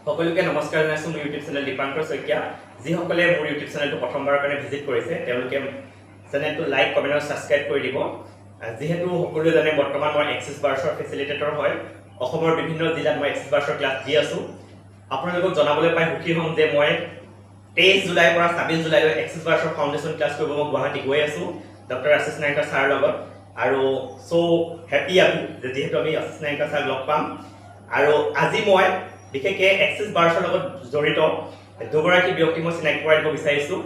সকলোকে নমস্কাৰ জনাইছোঁ মোৰ ইউটিউব চেনেল দীপাংকৰ শইকীয়া যিসকলে মোৰ ইউটিউব চেনেলটো প্ৰথমবাৰৰ কাৰণে ভিজিট কৰিছে তেওঁলোকে চেনেলটো লাইক কমেণ্ট আৰু ছাবস্ক্ৰাইব কৰি দিব যিহেতু সকলোৱে জানে বৰ্তমান মই এক্সিছ বাৰ্ছৰ ফেচিলিটেটৰ হয় অসমৰ বিভিন্ন জিলাত মই এক্সিছ বাৰ্ছৰ ক্লাছ দি আছোঁ আপোনালোকক জনাবলৈ পাই সুখী হ'ম যে মই 23 জুলাইৰ পৰা 26 জুলাইলৈ এক্সিছ বাৰ্ছৰ ফাউণ্ডেশ্যন ক্লাছ কৰিব মই গুৱাহাটী গৈ আছোঁ ডক্টৰ আশিষ নায়কৰ ছাৰৰ লগত আৰু চ' হেপী আমি যিহেতু আমি আশিষ নায়কৰ ছাৰক লগ পাম আৰু আজি মই বিশেষকৈ এক্সিছ বাৰ্ছৰ লগত জড়িত দুগৰাকী ব্যক্তি মই চিনাকি কৰাই দিব বিচাৰিছোঁ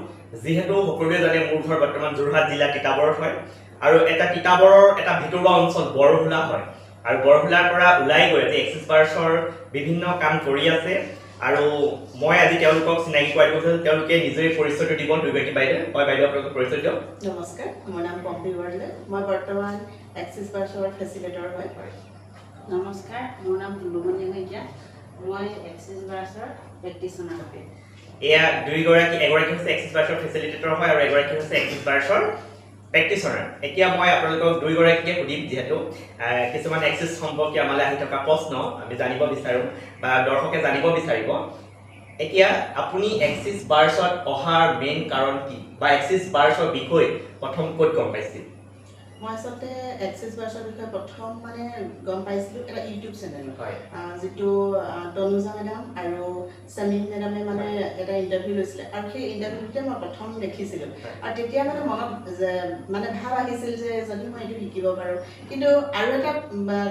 যিহেতু সকলোৱে জানে মোৰ ঘৰ বৰ্তমান যোৰহাট জিলা তিতাবৰত হয় আৰু তিতাবৰৰ এটা ভিতৰুৱা অঞ্চল বৰহোলা হয় আৰু বৰহোলাৰ পৰা ওলাই গৈ যে এক্সিছ বাৰ্ছৰ বিভিন্ন কাম কৰি আছে আৰু মই আজি তেওঁলোকক চিনাকি কৰাই দিব বিচাৰিছোঁ তেওঁলোকে নিজেই পৰিচয়টো দিব দুগৰাকী বাইদেউ হয় বাইদেউ আপোনালোকক পৰিচয় দিয়ক নমস্কাৰ মোৰ নাম পম্পী বৰদলৈ মই বৰ্তমান এক্সিছ বাৰ্ছৰ ফেচিলেটৰ হয় নমস্কাৰ মোৰ নাম দুলুমণি শইকীয়া মই এক্সিছ বাৰ্ছৰ প্ৰেক্টিচনাৰ হয় এয়া দুইগৰাকী এগৰাকী হৈছে এক্সিছ বাৰ্ছৰ ফেচিলিটেটৰ হয় আৰু এগৰাকী হৈছে এক্সিছ বাৰ্ছৰ প্ৰেক্টিচনাৰ এতিয়া মই আপোনালোকক দুইগৰাকীকে সুধিম যিহেতু কিছুমান এক্সিছ সম্পৰ্কীয় আমালৈ আহি থকা প্ৰশ্ন আমি জানিব বিচাৰোঁ বা দৰ্শকে জানিব বিচাৰিব এতিয়া আপুনি এক্সিছ বাৰ্ছত অহাৰ মেইন কাৰণ কি বা এক্সিছ বাৰ্ছৰ বিষয়ে প্ৰথম ক'ত গম পাইছিল মই আচলতে এক্সিছ বাৰ্ছৰ বিষয়ে প্ৰথম মানে গম পাইছিলোঁ এটা ইউটিউব চেনেল হয় যিটো তনুজা মেডাম আৰু চামিন মেডামে মানে এটা ইণ্টাৰভিউ লৈছিলে আৰু সেই ইণ্টাৰভিউতে মই প্ৰথম দেখিছিলোঁ আৰু তেতিয়া মানে মনত মানে ভাৱ আহিছিল যে যদি মই এইটো শিকিব পাৰোঁ কিন্তু আৰু এটা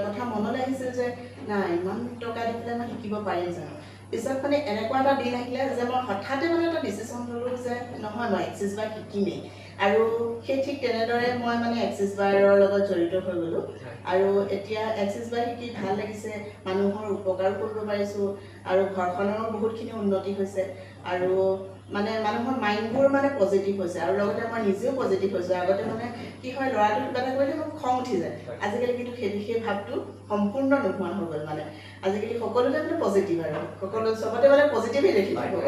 কথা মনলৈ আহিছিল যে নাই ইমান টকা দি পেলাই মই শিকিব পাৰিম জানো পিছত মানে এনেকুৱা এটা দিন আহিলে যে মই হঠাতে মানে এটা ডিচিশ্যন ল'লোঁ যে নহয় মই এক্সিছ বাৰ শিকিমেই আৰু সেই ঠিক তেনেদৰে মই মানে এক্সিছ বাৰৰ লগত জড়িত হৈ গ'লোঁ আৰু এতিয়া এক্সিছ বাৰ শিকি ভাল লাগিছে মানুহৰ উপকাৰো কৰিব পাৰিছোঁ আৰু ঘৰখনৰো বহুতখিনি উন্নতি হৈছে আৰু মানে মানুহৰ মাইণ্ডবোৰ মানে পজিটিভ হৈছে আৰু লগতে মই নিজেও পজিটিভ হৈছোঁ আগতে মানে কি হয় ল'ৰাটো কিবা এটা কৰিলে মোক খং উঠি যায় আজিকালি কিন্তু সেই ভাৱটো সম্পূৰ্ণ নোহোৱা হৈ গ'ল মানে আজিকালি সকলোতে মানে পজিটিভ আৰু সকলো চবতে মানে পজিটিভেই দেখি থাকোঁ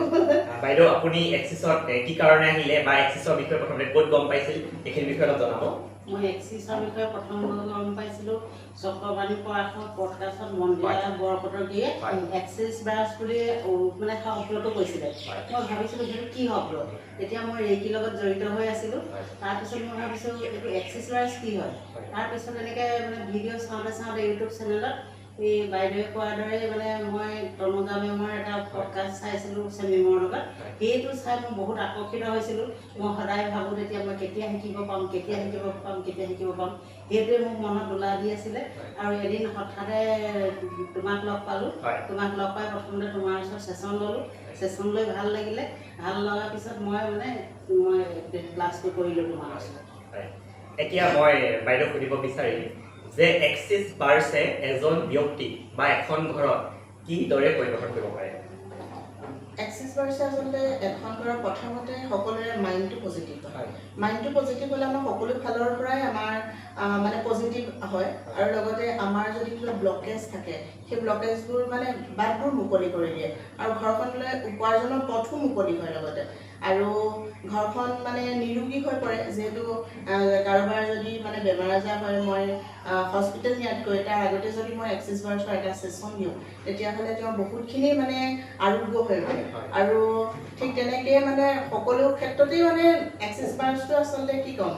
বাইদেউ আপুনি এক্সিছত কি কাৰণে আহিলে বা এক্সিছৰ বিষয়ে প্ৰথমতে ক'ত গম পাইছিল এইখিনি বিষয়ে অলপ জনাব মই এক্সিছৰ বিষয়ে প্ৰথম গম পাইছিলোঁ চক্ৰবাণী পৰাশৰ পডকাষ্টত মন্দিৰা বৰকটৰ দিয়ে এক্সিছ বাৰ্ছ বুলি মানে শব্দটো কৈছিলে মই ভাবিছিলোঁ সেইটো কি শব্দ তেতিয়া মই ৰেইকিৰ লগত জড়িত হৈ আছিলোঁ তাৰপিছত মই ভাবিছোঁ এইটো এক্সিছ বাৰ্ছ কি হয় তাৰপিছত এনেকৈ মানে ভিডিঅ' চাওঁতে চাওঁতে ইউটিউব চেনেলত এই বাইদেৱে কোৱাৰ দৰে মানে মই তনুজা মেমৰ এটা পডকাষ্ট চাইছিলোঁ চেমিমৰ লগত সেইটো চাই মই বহুত আকৰ্ষিত হৈছিলোঁ মই সদায় ভাবোঁ তেতিয়া মই কেতিয়া শিকিব পাম সেইটোৱে মোক মনত দোলা দি আছিলে আৰু এদিন হঠাতে তোমাক লগ পালোঁ তোমাক লগ পাই প্ৰথমতে তোমাৰ ওচৰত ছেশ্যন ল'লোঁ ছেশ্যন লৈ ভাল লাগিলে ভাল লগাৰ পিছত মই ক্লাছটো কৰিলোঁ তোমাৰ ওচৰত এতিয়া মই বাইদেউ সুধিব বিচাৰিম যে এক্সিছ বাৰ্ছে এজন ব্যক্তি বা এখন ঘৰত কিদৰে পৰিৱৰ্তন কৰিব পাৰে এক্সিছ বাৰ্ছে আচলতে এখন ঘৰৰ প্ৰথমতে সকলোৰে মাইণ্ডটো পজিটিভ হয় মাইণ্ডটো পজিটিভ হ'লে আমাৰ সকলো ফালৰ পৰাই আমাৰ মানে পজিটিভ হয় আৰু লগতে আমাৰ যদি কিবা ব্লকেজ থাকে সেই ব্লকেজবোৰ মানে বাটবোৰ মুকলি কৰি দিয়ে আৰু ঘৰখনলৈ উপাৰ্জনৰ পথো মুকলি হয় লগতে আৰু ঘৰখন মানে নিৰোগী হৈ পৰে যিহেতু কাৰোবাৰ যদি মানে বেমাৰ আজাৰ হয় মই হস্পিটেল নিয়াতকৈ তাৰ আগতে যদি মই এক্সিছ বাৰ্ছৰ এটা ছেশ্যন দিওঁ তেতিয়াহ'লে তেওঁ বহুতখিনি মানে আৰোগ্য হৈ পৰে আৰু ঠিক তেনেকৈ মানে সকলো ক্ষেত্ৰতেই মানে এক্সিছ বাৰ্ছটো আচলতে কি ক'ম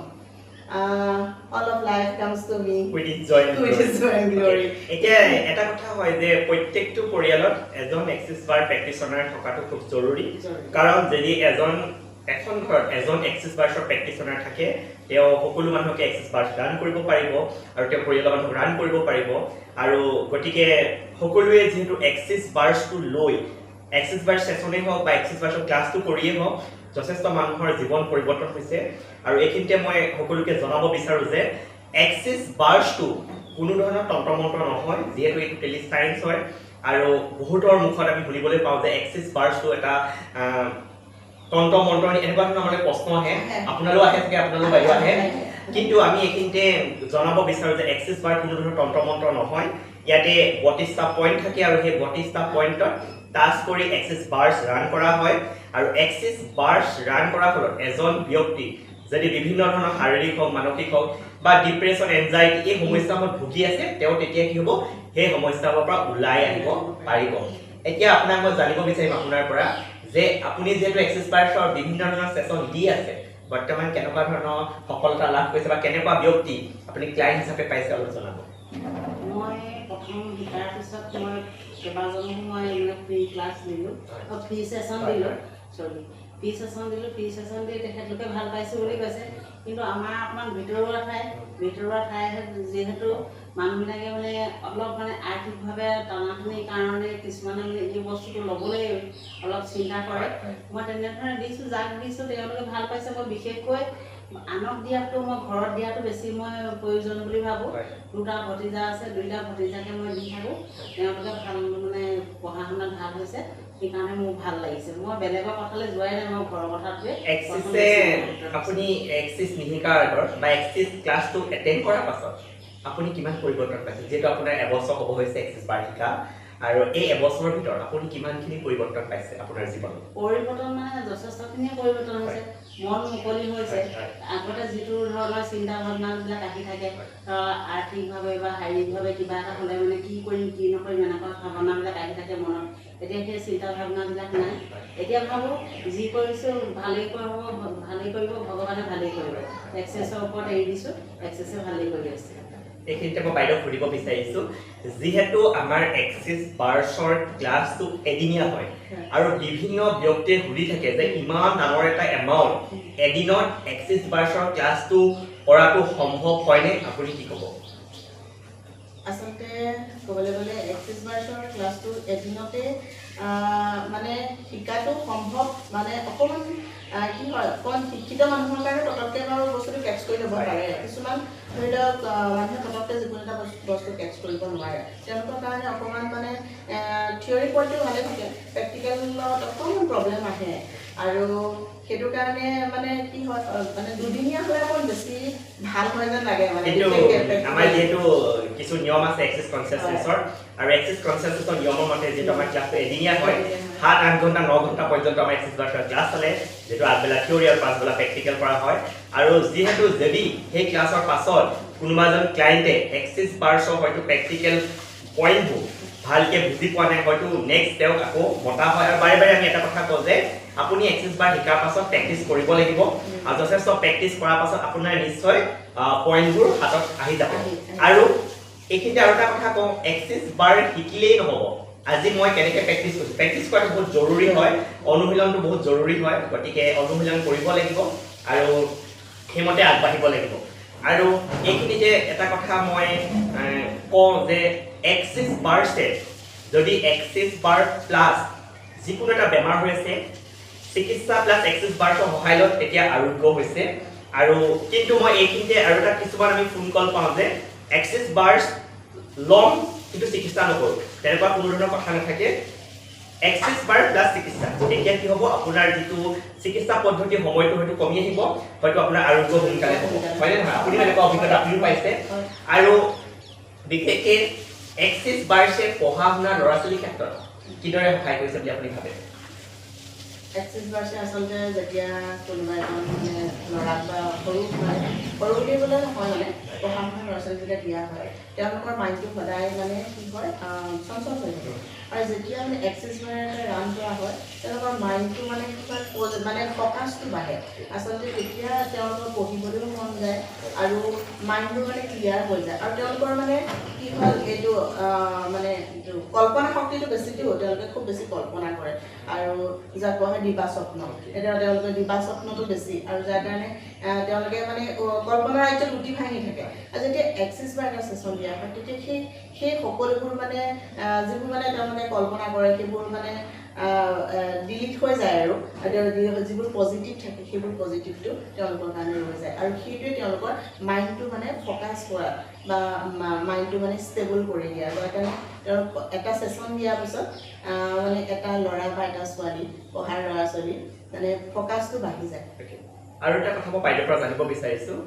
all of life comes to me with its joy and glory এতিয়া এটা কথা হয় যে প্ৰত্যেকটো পৰিয়ালত এজন এক্সিছ বাৰ প্ৰেক্টিচনাৰ থকাটো খুব জৰুৰী কাৰণ যদি এখন ঘৰত এজন এক্সিছ বাৰ্ছৰ প্ৰেক্টিচনাৰ থাকে তেওঁ সকলো মানুহকে এক্সিছ বাৰ্ছ ৰান কৰিব পাৰিব আৰু তেওঁ পৰিয়ালৰ মানুহক ৰান কৰিব পাৰিব আৰু গতিকে সকলোৱে যিহেতু এক্সিছ বাৰ্ছটো লৈ এক্সিছ বাৰ্ছ ছেশ্যনেই হওক বা এক্সিছ বাৰ্ছৰ ক্লাছটো কৰিয়েই হওক যথেষ্ট মানুহৰ জীৱন পৰিৱৰ্তন হৈছে আৰু এইখিনিতে মই সকলোকে জনাব বিচাৰোঁ যে এক্সিছ বাৰ্ছটো কোনো ধৰণৰ তন্ত্ৰমন্ত্ৰ নহয় যিহেতু এইটো টেলি চায়েন্স হয় আৰু বহুতৰ মুখত আমি শুনিবলৈ পাওঁ যে এক্সিছ বাৰ্ছটো এটা তন্ত্ৰমন্ত্ৰ এনেকুৱা ধৰণৰ মানে প্ৰশ্ন আহে আপোনালোক আহে চাগে আপোনালোক বাইদেউ আহে কিন্তু আমি এইখিনিতে জনাব বিচাৰোঁ যে এক্সিছ বাৰ কোনো ধৰণৰ তন্ত্ৰমন্ত্ৰ নহয় ইয়াতে 32টা পইণ্ট থাকে আৰু সেই 32টা পইণ্টত টাচ কৰি এক্সিছ বাৰ্ছ ৰান কৰা হয় আৰু এক্সিছ বাৰ্ছ ৰান কৰাৰ ফলত এজন ব্যক্তি যদি বিভিন্ন ধৰণৰ শাৰীৰিক হওক মানসিক হওক বা ডিপ্ৰেশ্যন এনজাইটি এই সমস্যাসমূহ ভুগি আছে তেওঁ তেতিয়া কি হ'ব সেই সমস্যাবোৰৰ পৰা ওলাই আহিব পাৰিব এতিয়া আপোনাক মই জানিব বিচাৰিম আপোনাৰ পৰা যে আপুনি যিহেতু এক্সিছ বাৰ্ছৰ বিভিন্ন ধৰণৰ সেশন দি আছে বৰ্তমান কেনেকুৱা ধৰণৰ সফলতা লাভ কৰিছে বা কেনেকুৱা ব্যক্তি আপুনি ক্লায়েণ্ট হিচাপে পাইছে অলপ জনাব মই প্ৰথম শিকাৰ পিছত মই কেইবাজনো মই মানে ফ্ৰী ক্লাছ দিলোঁ ফ্ৰী ছেশ্যন দিলোঁ ফ্ৰী ছেশ্যন দি তেখেতলোকে ভাল পাইছোঁ বুলি কৈছে কিন্তু আমাৰ অকণমান ভিতৰুৱা ঠাই যিহেতু মানুহবিলাকে মানে অলপ মানে আৰ্থিকভাৱে টনাটনিৰ কাৰণে কিছুমানে মানে এই বস্তুটো ল'বলৈ অলপ চিন্তা কৰে মই তেনেধৰণে দিছোঁ যাক দিছোঁ তেওঁলোকে ভাল পাইছে মই বিশেষকৈ আনক দিয়াটো মই ঘৰত দিয়াটো বেছি মই প্ৰয়োজন বুলি ভাবোঁ দুটা ভতিজা আছে দুইটা ভতিজাকে মই দি থাকোঁ তেওঁলোকে ভাল মানে পঢ়া শুনাত ভাল হৈছে সেইকাৰণে মোৰ ভাল লাগিছে মই বেলেগৰ কথালৈ যোৱাই নাই মই ঘৰৰ কথাটোৱে এক্সিছে আপুনি এক্সিছ নিশিকাৰ আগত বা এক্সিছ ক্লাছটো এটেণ্ড কৰাৰ পাছত আপুনি কিমান পৰিৱৰ্তন পাইছে যিহেতু আপোনাৰ এবছৰ হ'ব হৈছে এক্সিছ বাৰ শিকা আৰু এই এবছৰৰ ভিতৰত আপুনি কিমানখিনি পৰিৱৰ্তন পাইছে আপোনাৰ জীৱনত পৰিৱৰ্তন মানে যথেষ্টখিনিয়ে পৰিৱৰ্তন হৈছে মন মুকলি হৈছে আগতে যিটো ধৰণৰ চিন্তা ভাৱনাবিলাক আহি থাকে আৰ্থিকভাৱে বা শাৰীৰিকভাৱে কিবা এটা হ'লে মানে কি কৰিম কি নকৰিম এনেকুৱা ভাৱনাবিলাক আহি থাকে মনত এতিয়া সেই চিন্তা ভাৱনাবিলাক নাই এতিয়া ভাবোঁ যি কৰিছোঁ ভালেই কৰিব ভগৱানে ভালেই কৰিব এক্সেছৰ ওপৰত এৰি দিছোঁ এক্সেছে ভালেই কৰি আছে এইখিনিতে মই বাইদেউ সুধিব বিচাৰিছোঁ যিহেতু আমাৰ এক্সিছ বাৰ্ছৰ ক্লাছটো এদিনীয়া হয় আৰু বিভিন্ন ব্যক্তিয়ে সুধি থাকে যে ইমান ডাঙৰ এটা এমাউণ্ট এদিনত এক্সিছ বাৰ্ছৰ ক্লাছটো কৰাটো সম্ভৱ হয়নে আপুনি কি ক'ব আচলতে ক'বলৈ গ'লে এক্সিছ বাৰ্ছৰ ক্লাছটো এদিনতে মানে শিকাটো সম্ভৱ মানে অকণমান কি হয় অকণমান শিক্ষিত মানুহৰ কাৰণে পটককৈ বাৰু বস্তুটো কেটচ কৰি ল'ব পাৰে কিছুমান ধৰি লওক মানুহে পটককৈ যিকোনো এটা বস্তু কেটচ কৰিব নোৱাৰে তেওঁলোকৰ কাৰণে অকণমান মানে থিয়ৰী পইণ্টটো ভালে থাকে প্ৰেক্টিকেলত অকণমান প্ৰব্লেম আহে আৰু সেইটো কাৰণে মানে কি হয় মানে দুদিনীয়া হ'লে অকণ বেছি ভাল হয় যেন লাগে মানে আমাৰ যিহেতু কিছু নিয়ম আছে এক্সিছ কনচেপ্টছৰ আৰু এক্সিছ কনচেপ্টছৰ নিয়মৰ মতে যিহেতু আমাৰ ক্লাছটো এদিনীয়া হয় 7-8 ঘণ্টা 9 ঘণ্টা পৰ্যন্ত আমাৰ এক্সিছ বাৰ্ছৰ ক্লাছ চলে যেটো আগবেলা থিয়ৰী আৰু পাছবেলা প্ৰেক্টিকেল কৰা হয় আৰু যিহেতু যদি সেই ক্লাছৰ পাছত কোনোবা এজন ক্লায়েণ্টে এক্সিছ বাৰ্ছৰ হয়তো প্ৰেক্টিকেল পইণ্টবোৰ ভালকৈ বুজি পোৱা নাই হয়তো নেক্সট তেওঁক আকৌ মতা হয় আৰু বাৰে বাৰে আমি এটা কথা কওঁ যে আপুনি এক্সিছ বাৰ শিকাৰ পাছত প্ৰেক্টিচ কৰিব লাগিব আৰু যথেষ্ট প্ৰেক্টিচ কৰাৰ পাছত আপোনাৰ নিশ্চয় পইণ্টবোৰ হাতত আহি যাব আৰু এইখিনিতে আৰু এটা কথা কওঁ এক্সিছ বাৰ শিকিলেই নহ'ব আজি মই কেনেকৈ প্ৰেক্টিচ কৰিছোঁ প্ৰেক্টিচ কৰাটো বহুত জৰুৰী হয় অনুশীলনটো বহুত জৰুৰী হয় গতিকে অনুশীলন কৰিব লাগিব আৰু সেইমতে আগবাঢ়িব লাগিব আৰু এইখিনিতে এটা কথা মই কওঁ যে এক্সিছ বাৰ্ছে যদি এক্সিছ বাৰ প্লাছ যিকোনো এটা বেমাৰ হৈ আছে চিকিৎসা প্লাছ এক্সিছ বাৰ্ছৰ সহায় লৈ তেতিয়া আৰোগ্য হৈছে আৰু কিন্তু মই এইখিনিতে আৰু এটা কিছুমান আমি ফোন কল পাওঁ যে এক্সিছ বাৰ্ছ ল'ম কিন্তু চিকিৎসা নকৰোঁ তেনেকুৱা কোনো ধৰণৰ কথা নাথাকে এক্সিছ বাৰ প্লাছ চিকিৎসা তেতিয়া কি হ'ব আপোনাৰ যিটো চিকিৎসা পদ্ধতি সময়টো হয়তো কমি আহিব হয়তো আপোনাৰ আৰোগ্য সোনকালে হ'ব হয়নে নহয় আপুনি এনেকুৱা অভিজ্ঞতা আপুনিও পাইছে আৰু বিশেষকৈ এক্সিছ বাৰ্ছে পঢ়া শুনা ল'ৰা ছোৱালীৰ ক্ষেত্ৰত কিদৰে সহায় কৰিছে বুলি আপুনি ভাবে এক্সিছ বাৰ্ছে আচলতে যেতিয়া কোনোবা এখন মানে ল'ৰাক বা সৰু বুলি ক'লে নহয় মানে পঢ়া শুনা ল'ৰা ছোৱালী যেতিয়া দিয়া হয় তেওঁলোকৰ মাইণ্ডটো সদায় মানে কি হয় চঞ্চল হৈ থাকে আৰু যেতিয়া মানে এক্সিছ বাৰেৰে ৰান কৰা হয় তেওঁলোকৰ মাইণ্ডটো মানে কি হয় মানে ফ'কাছটো বাঢ়ে আচলতে তেতিয়া তেওঁলোকৰ পঢ়িবলৈও মন যায় আৰু মাইণ্ডটো মানে ক্লিয়াৰ হৈ যায় আৰু তেওঁলোকৰ মানে কি হয় এইটো মানে কল্পনা শক্তিটো বেছিটো তেওঁলোকে খুব বেছি কল্পনা কৰে আৰু যাক কোৱা হয় দিবা স্বপ্ন এতিয়া তেওঁলোকে দিবা স্বপ্নটো বেছি আৰু যাৰ কাৰণে তেওঁলোকে মানে কল্পনা ৰাজ্যত লুটি ভাঙি থাকে আৰু যেতিয়া এক্সিছ বাৰ এটা ছেশ্যন দিয়া হয় তেতিয়া সেই সকলোবোৰ মানে যিবোৰ মানে তেওঁলোকে কল্পনা কৰে সেইবোৰ মানে ডিলিট হৈ যায় আৰু যিবোৰ পজিটিভ থাকে সেইবোৰ পজিটিভটো তেওঁলোকৰ কাৰণে ৰৈ যায় আৰু সেইটোৱে তেওঁলোকৰ মাইণ্ডটো মানে ফ'কাছ কৰা বা মাইণ্ডটো মানে ষ্টেবল কৰি দিয়া যাৰ কাৰণে তেওঁলোক এটা ছেশ্যন দিয়াৰ পিছত মানে এটা ল'ৰা বা এটা ছোৱালী পঢ়াৰ ল'ৰা ছোৱালী মানে ফ'কাছটো বাঢ়ি যায় আৰু এটা কথা মই বাইদেউৰ পৰা জানিব বিচাৰিছোঁ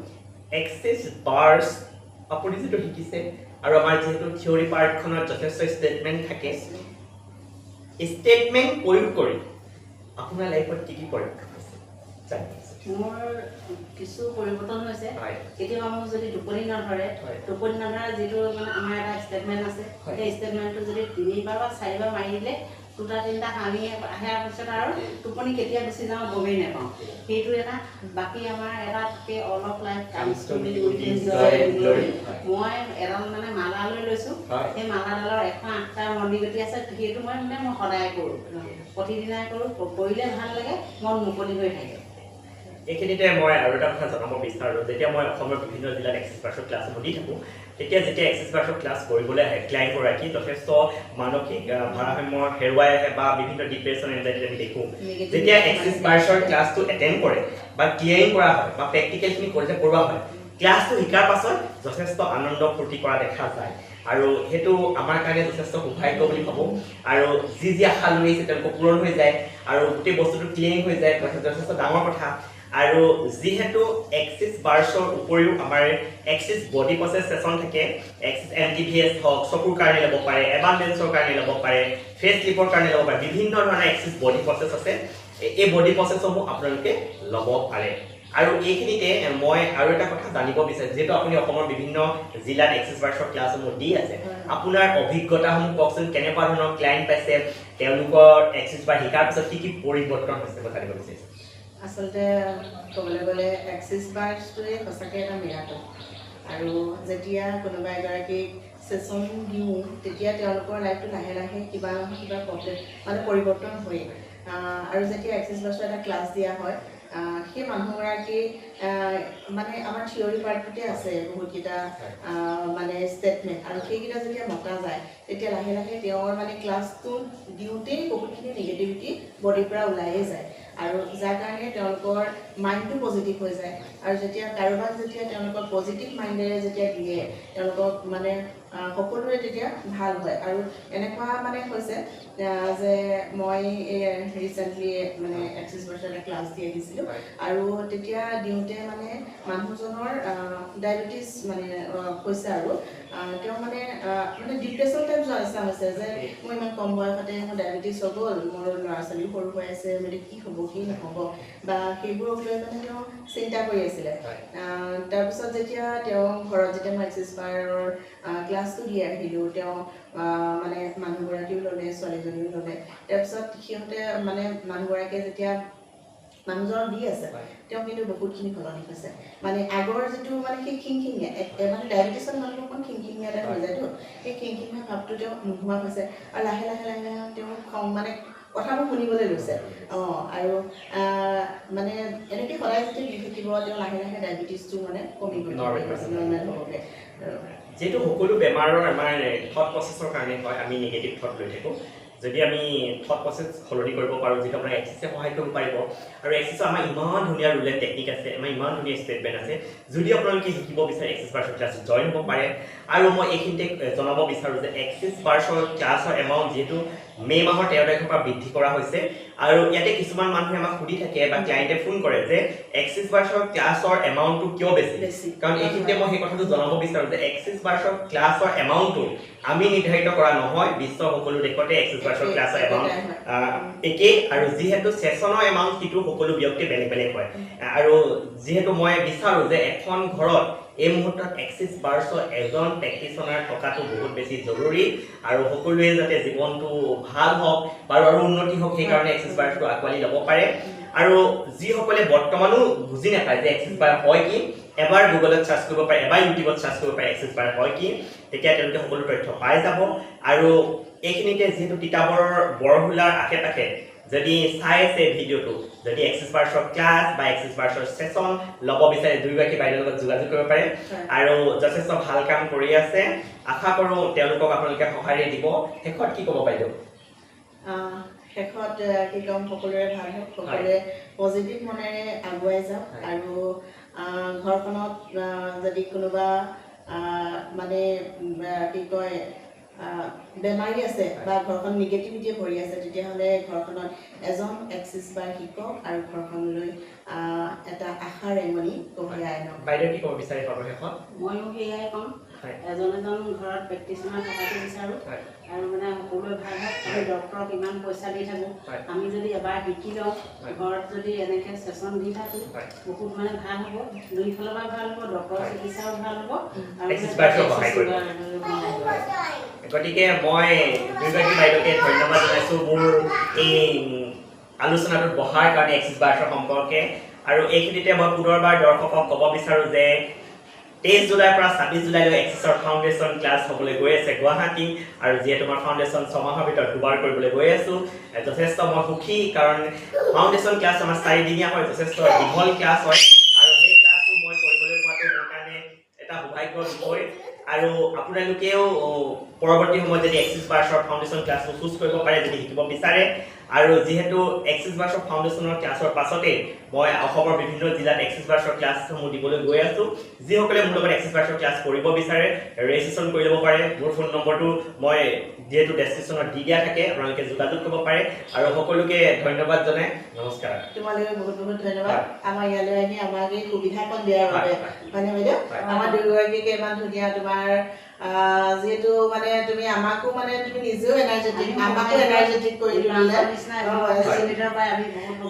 এক্সিছ বাৰ্ছ আপুনি যিটো শিকিছে আৰু আমাৰ যিহেতু থিয়ৰী পাৰ্টখনত যথেষ্ট ষ্টেটমেণ্ট থাকে ষ্টেটমেণ্ট প্ৰয়োগ কৰি আপোনাৰ লাইফত কি কি পৰীক্ষা হৈছে মোৰ কিছু পৰিৱৰ্তন হৈছে কেতিয়াবা মোৰ যদি টোপনি নধৰে যিটো মানে আমাৰ এটা ষ্টেটমেণ্ট আছে সেই ষ্টেটমেণ্টটো যদি 3বাৰ বা 4বাৰ মাৰি দিলে দুটা তিনিটা কামি আহাৰ পিছত আৰু টোপনি কেতিয়া গুচি যাওঁ গমেই নাপাওঁ সেইটো এটা বাকী আমাৰ এটা থাকে অলপ life comes to be with joy glory মই এডাল মানে মালা লৈ লৈছোঁ সেই মালাডালৰ 108টা মন্দিৰগতি আছে সেইটো মই সদায় কৰোঁ প্ৰতিদিনাই কৰোঁ কৰিলে ভাল লাগে মন মুকলি হৈ থাকে এইখিনিতে মই আৰু এটা কথা জনাব বিচাৰোঁ যেতিয়া মই অসমৰ বিভিন্ন জিলাত এক্সেছ বাৰ্ছৰ ক্লাছসমূহ দি থাকোঁ তেতিয়া যেতিয়া এক্সেছ বাৰ্ছৰ ক্লাছ কৰিবলৈ আহে ক্লাইণ্টগৰাকী যথেষ্ট মানসিক ভাৰসাম্য হেৰুৱাই আহে বা বিভিন্ন ডিপ্ৰেশ্যন এনজাইটি আমি দেখোঁ যেতিয়া এক্সেছ বাৰ্ছৰ ক্লাছটো এটেণ্ড কৰে বা ক্লিয়াৰিং কৰা হয় বা প্ৰেক্টিকেলখিনি কৰোৱা হয় ক্লাছটো শিকাৰ পাছত যথেষ্ট আনন্দ ফূৰ্তি কৰা দেখা যায় আৰু সেইটো আমাৰ কাৰণে যথেষ্ট সৌভাগ্য বুলি ভাবোঁ আৰু যি আশা লৈ আহিছে তেওঁলোকৰ পূৰণ হৈ যায় আৰু গোটেই বস্তুটো ক্লিয়াৰিং হৈ যায় যথেষ্ট ডাঙৰ কথা আৰু যিহেতু এক্সেছ বাৰ্ছৰ উপৰিও আমাৰ এক্সেছ বডি প্ৰচেছ ছেশ্যন থাকে এক্সেছ MTVS হওক চকুৰ কাৰণে ল'ব পাৰে এবাণ্ডেঞ্চৰ কাৰণে ল'ব পাৰে ফেচ লিপৰ কাৰণে ল'ব পাৰে বিভিন্ন ধৰণৰ এক্সেছ বডি প্ৰচেছ আছে এই বডি প্ৰচেছসমূহ আপোনালোকে ল'ব পাৰে আৰু এইখিনিতে মই আৰু এটা কথা জানিব বিচাৰিছোঁ যিহেতু আপুনি অসমৰ বিভিন্ন জিলাত এক্সেছ বাৰ্ছৰ ক্লাছসমূহ দি আছে আপোনাৰ অভিজ্ঞতাসমূহ কওকচোন কেনেকুৱা ধৰণৰ ক্লাইণ্ট পাইছে তেওঁলোকৰ এক্সেছ বাৰ শিকাৰ পিছত কি পৰিৱৰ্তন হৈছে মই জানিব বিচাৰিছোঁ আচলতে ক'বলৈ গ'লে এক্সেছ বাৰ্ছটোৱে সঁচাকৈ এটা মিৰাকল আৰু যেতিয়া কোনোবা এগৰাকীক ছেশ্যন দিওঁ তেতিয়া তেওঁলোকৰ লাইফটো লাহে লাহে কিবা নহয় কিবা প্ৰব্লেম মানে পৰিৱৰ্তন হয় আৰু যেতিয়া এক্সেছ বাৰ্ছৰ এটা ক্লাছ দিয়া হয় সেই মানুহগৰাকী মানে আমাৰ থিয়ৰী পাৰ্টটোতে আছে বহুতকেইটা মানে ষ্টেটমেণ্ট আৰু সেইকেইটা যেতিয়া মতা যায় তেতিয়া লাহে লাহে তেওঁৰ মানে ক্লাছটো দিওঁতেই বহুতখিনি নিগেটিভিটি বডিৰ পৰা ওলাইয়ে যায় আৰু যাৰ কাৰণে তেওঁলোকৰ মাইণ্ডটো পজিটিভ হৈ যায় আৰু যেতিয়া কাৰোবাক যেতিয়া তেওঁলোকৰ পজিটিভ মাইণ্ডেৰে যেতিয়া দিয়ে তেওঁলোকক মানে সকলোৰে তেতিয়া ভাল হয় আৰু এনেকুৱা মানে হৈছে যে মই ৰিচেণ্টলি মানে এক্সেছ বাৰ্ছৰ এটা ক্লাছ দি আহিছিলোঁ আৰু তেতিয়া দিওঁতে মানে মানুহজনৰ ডায়েবেটিছ মানে হৈছে আৰু তেওঁ মানে ডিপ্ৰেশ্যন টাইপ যোৱা নিচিনা হৈছে যে মোৰ ইমান কম বয়সতে মোৰ ডায়েবেটিছ হৈ গ'ল মোৰ ল'ৰা ছোৱালীও সৰু হৈ আছে মানে কি হ'ব কি নহ'ব বা সেইবোৰক লৈ মানে তেওঁ চিন্তা কৰি আছিলে তাৰপিছত যেতিয়া তেওঁ ঘৰত যেতিয়া মই এক্সেছ বাৰৰ ক্লাছটো দি আহিলোঁ তেওঁ মানে মানুহগৰাকীও ল'লে ছোৱালীজনীও ল'লে তাৰপিছত সিহঁতে মানে মানুহগৰাকীয়ে যেতিয়া মানুহজনক দি আছে তেওঁ কিন্তু বহুতখিনি সলনি হৈছে মানে আগৰ যিটো মানে সেই খিংখিঙীয়া মানে ডায়েবেটিছৰ মানুহ অকণ খিংখিঙীয়া এটা হৈ যায়তো সেই খিংখিঙীয়া ভাৱটো তেওঁ নোহোৱা হৈছে আৰু লাহে লাহে লাহে লাহে তেওঁ মানে কথাবোৰ শুনিবলৈ লৈছে আৰু মানে এনেকৈ সদায় যেতিয়া দি থাকিব তেওঁ লাহে লাহে ডায়েবেটিছটো মানে কমি গৈ নৰ্মেল হ'বগৈ যিহেতু সকলো বেমাৰৰ আমাৰ থট প্ৰচেছৰ কাৰণে হয় আমি নিগেটিভ থট লৈ থাকোঁ যদি আমি থট প্ৰচেছ সলনি কৰিব পাৰোঁ যিটো আপোনাৰ এক্সেছে সহায় কৰিব পাৰিব আৰু এক্সেছৰ আমাৰ ইমান ধুনীয়া ৰুল এণ্ড টেকনিক আছে আমাৰ ইমান ধুনীয়া ষ্টেটমেণ্ট আছে যদি আপোনালোকে শিকিব বিচাৰে এক্সেছ বাৰ্ছৰ ক্লাছ জইন হ'ব পাৰে আৰু মই এইখিনিতে জনাব বিচাৰোঁ যে এক্সেছ বাৰ্ছৰ ক্লাছৰ এমাউণ্ট যিহেতু মে' মাহৰ 13 তাৰিখৰ পৰা বৃদ্ধি কৰা হৈছে আৰু ইয়াতে কিছুমান মানুহে আমাক সুধি থাকে বা ক্লাইণ্টে ফোন কৰে যে এক্সেছ বাৰ্ছৰ ক্লাছৰ এমাউণ্টটো কিয় বেছি কাৰণ এইখিনিতে মই সেই কথাটো জনাব বিচাৰোঁ যে এক্সেছ বাৰ্ছৰ ক্লাছৰ এমাউণ্টটো আমি নিৰ্ধাৰিত কৰা নহয় বিশ্বৰ সকলো দেশতে এক্সেছ বাৰ্ছৰ ক্লাছৰ এমাউণ্ট একেই আৰু যিহেতু ছেশ্যনৰ এমাউণ্ট সেইটো সকলো ব্যক্তি বেলেগ বেলেগ হয় আৰু যিহেতু মই বিচাৰোঁ যে এখন ঘৰত এই মুহূৰ্তত এক্সেছ বাৰ্ছৰ এজন প্ৰেক্টিশ্যনাৰ থকাটো বহুত বেছি জৰুৰী আৰু সকলোৱে যাতে জীৱনটো ভাল হওক আৰু উন্নতি হওক সেইকাৰণে এক্সেছ বাৰ্ছটো আঁকোৱালি ল'ব পাৰে আৰু যিসকলে বৰ্তমানো বুজি নাপায় যে এক্সেছ বাৰ হয় কি এবাৰ গুগলত চাৰ্চ কৰিব পাৰে এবাৰ ইউটিউবত চাৰ্চ কৰিব পাৰে এক্সেছ বাৰ হয় কি তেতিয়া তেওঁলোকে সকলো তথ্য পাই যাব আৰু এইখিনিতে যিহেতু তিতাবৰ বৰহোলাৰ আশে পাশে যদি চাই আছে ভিডিঅ'টো যদি এক্সেছ বাৰ্ছৰ ক্লাছ বা এক্সেছ বাৰ্ছৰ ছেশ্যন ল'ব বিচাৰে দুয়োগৰাকী বাইদেউৰ লগত যোগাযোগ কৰিব পাৰে আৰু যথেষ্ট ভাল কাম কৰি আছে আশা কৰোঁ তেওঁলোকক আপোনালোকে সঁহাৰি দিব শেষত কি ক'ব বাইদেউ শেষত কি ক'ম সকলোৰে ভাল হওক সকলোৱে পজিটিভ মনেৰে আগুৱাই যাওক আৰু ঘৰখনত যদি কোনোবা মানে কি কয় বেমাৰী আছে বা ঘৰখন নিগেটিভিটিয়ে ভৰি আছে তেতিয়াহ'লে ঘৰখনত এজন এক্সেছ বাৰ শিকক আৰু ঘৰখনলৈ এটা আশাৰ ৰেঙনি কঢ়িয়াই আনক বাইদেউ কি ক'ব বিচাৰে শেষত ময়ো সেয়াই ক'ম এজন ঘৰত প্ৰেক্টিশ্যনাৰ থকাটো বিচাৰোঁ আৰু মানে সকলোৱে ভাল হওক ডক্টৰক ইমান পইচা দি থাকোঁ হয়। আমি যদি এবাৰ শিকি লওঁ হয়। ঘৰত যদি এনেকৈ ছেশ্যন দি থাকোঁ হয়। বহুত মানে ভাল হ'ব দুইফালৰ পৰা ভাল হ'ব ডক্টৰৰ হয়। চিকিৎসাও ভাল হ'ব আৰু এক্সাৰচাইজো সহায় কৰিব। গতিকে মই দুয়োগৰাকী বাইদেউকে ধন্যবাদ জনাইছোঁ মোৰ এই আলোচনাটোত বহাৰ কাৰণে এক্সিছ বাৰ্ছৰ সম্পৰ্কে আৰু এইখিনিতে মই পুনৰবাৰ দৰ্শকক ক'ব বিচাৰোঁ যে 23 জুলাইৰ পৰা 26 জুলাইলৈ এক্সিছৰ ফাউণ্ডেশ্যন ক্লাছ হ'বলৈ গৈ আছে গুৱাহাটী আৰু যিহেতু মই ফাউণ্ডেশ্যন 6 মাহৰ ভিতৰত দুবাৰ কৰিবলৈ গৈ আছোঁ যথেষ্ট মই সুখী কাৰণ ফাউণ্ডেশ্যন ক্লাছ আমাৰ 4 দিনীয়া হয় যথেষ্ট দীঘল ক্লাছ হয় আৰু সেই ক্লাছটো মই কৰিবলৈ পোৱাটো মোৰ কাৰণে এটা সৌভাগ্যৰ বিষয় আৰু আপোনালোকেও পৰৱৰ্তী সময়ত যদি এক্সিছ বাৰ্ছৰ ফাউণ্ডেশ্যন ক্লাছটো চুজ কৰিব পাৰে যদি শিকিব বিচাৰে আৰু যিহেতু এক্সিছ বাৰ্ছৰ ফাউণ্ডেশ্যনৰ ক্লাছৰ পাছতে মই অসমৰ বিভিন্ন জিলাত এক্সিছ বাৰ্ছৰ ক্লাছসমূহ দিবলৈ গৈ আছোঁ যিসকলে মোৰ লগত এক্সিছ বাৰ্ছৰ ক্লাছ কৰিব বিচাৰে ৰেজিষ্ট্ৰেশ্যন কৰি ল'ব পাৰে মোৰ ফোন নম্বৰটো মই যিহেতু ডেছক্ৰিপশ্যনত দি দিয়া থাকে আপোনালোকে যোগাযোগ কৰিব পাৰে আৰু সকলোকে ধন্যবাদ জনাই নমস্কাৰ তোমালোকে বহুত বহুত ধন্যবাদ আমাৰ ইয়ালৈ আহি আমাক এই সুবিধাকণ দিয়াৰ বাবে হয়নে বাইদেউ আমাৰ দুয়োগৰাকীকে ইমান ধুনীয়া তোমাৰ যিহেতু মানে তুমি আমাকো মানে তুমি নিজেও এনাৰ্জেটিক আমাকো এনাৰ্জেটিক কৰি তুলিলে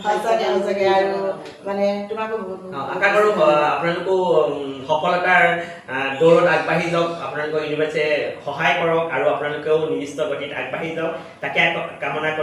সঁচাকৈ সঁচাকৈ আৰু মানে তোমাকো বহুত আশা কৰোঁ আপোনালোকো সফলতাৰ দৌৰত আগবাঢ়ি যাওক আপোনালোকৰ ইউনিভাৰ্চিটিয়ে সহায় কৰক আৰু আপোনালোকেও নিৰ্দিষ্ট গতিত আগবাঢ়ি যাওক তাকে কামনা কৰি